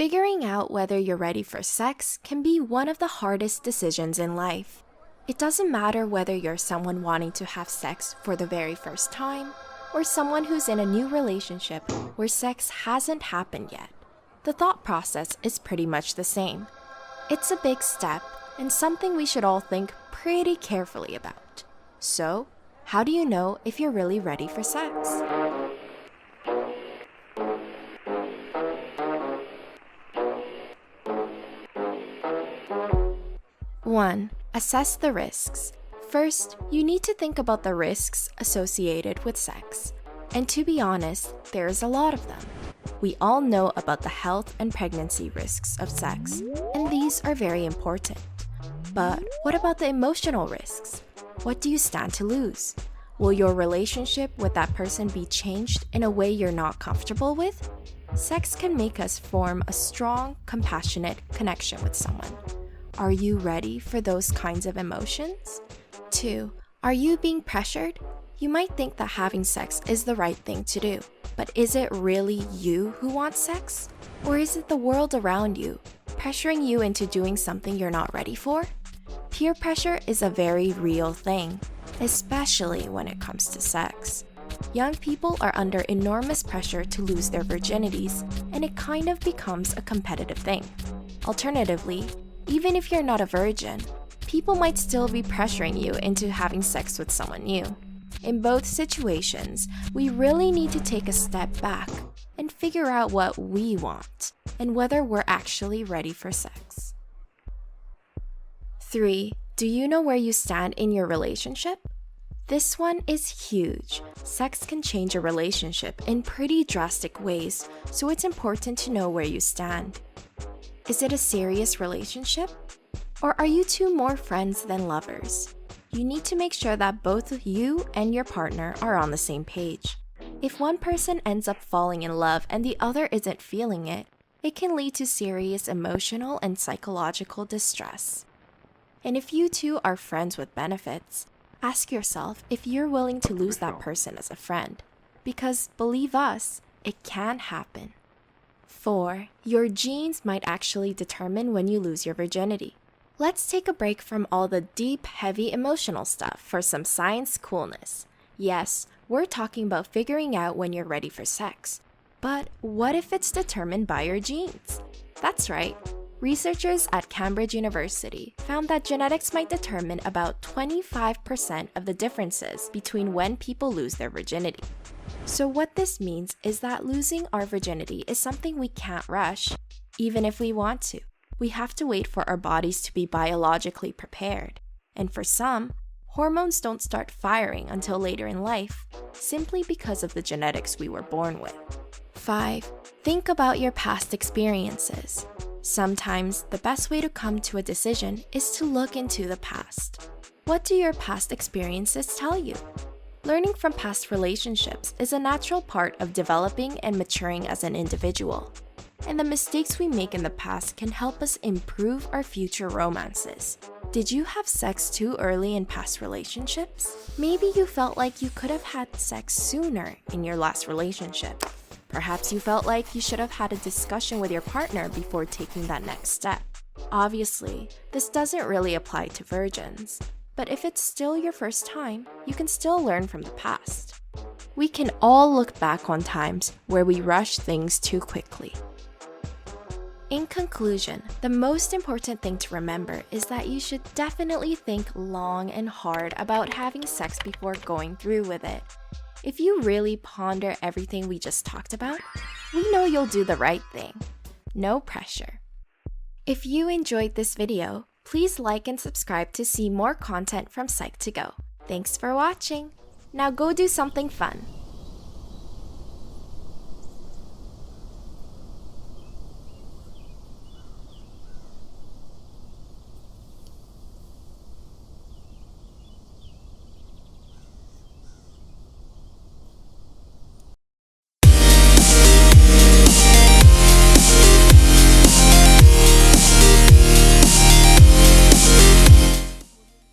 Figuring out whether you're ready for sex can be one of the hardest decisions in life. It doesn't matter whether you're someone wanting to have sex for the very first time or someone who's in a new relationship where sex hasn't happened yet. The thought process is pretty much the same. It's a big step and something we should all think pretty carefully about. So, how do you know if you're really ready for sex? 1. Assess the risks. First, you need to think about the risks associated with sex. And to be honest, there's a lot of them. We all know about the health and pregnancy risks of sex, and these are very important. But what about the emotional risks? What do you stand to lose? Will your relationship with that person be changed in a way you're not comfortable with? Sex can make us form a strong, compassionate connection with someone. Are you ready for those kinds of emotions? 2. Are you being pressured? You might think that having sex is the right thing to do, but is it really you who wants sex? Or is it the world around you, pressuring you into doing something you're not ready for? Peer pressure is a very real thing, especially when it comes to sex. Young people are under enormous pressure to lose their virginities, and it kind of becomes a competitive thing. Alternatively, even if you're not a virgin, people might still be pressuring you into having sex with someone new. In both situations, we really need to take a step back and figure out what we want and whether we're actually ready for sex. 3. Do you know where you stand in your relationship? This one is huge. Sex can change a relationship in pretty drastic ways, so it's important to know where you stand. Is it a serious relationship? Or are you two more friends than lovers? You need to make sure that both you and your partner are on the same page. If one person ends up falling in love and the other isn't feeling it, it can lead to serious emotional and psychological distress. And if you two are friends with benefits, ask yourself if you're willing to lose that person as a friend. Because believe us, it can happen. 4. Your genes might actually determine when you lose your virginity. Let's take a break from all the deep, heavy emotional stuff for some science coolness. Yes, we're talking about figuring out when you're ready for sex. But what if it's determined by your genes? That's right. Researchers at Cambridge University found that genetics might determine about 25% of the differences between when people lose their virginity. So what this means is that losing our virginity is something we can't rush, even if we want to. We have to wait for our bodies to be biologically prepared. And for some, hormones don't start firing until later in life, simply because of the genetics we were born with. 5. Think about your past experiences. Sometimes, the best way to come to a decision is to look into the past. What do your past experiences tell you? Learning from past relationships is a natural part of developing and maturing as an individual. And the mistakes we make in the past can help us improve our future romances. Did you have sex too early in past relationships? Maybe you felt like you could have had sex sooner in your last relationship. Perhaps you felt like you should have had a discussion with your partner before taking that next step. Obviously, this doesn't really apply to virgins. But if it's still your first time, you can still learn from the past. We can all look back on times where we rush things too quickly. In conclusion, the most important thing to remember is that you should definitely think long and hard about having sex before going through with it. If you really ponder everything we just talked about, we know you'll do the right thing. No pressure. If you enjoyed this video, please like and subscribe to see more content from Psych2Go. Thanks for watching. Now go do something fun.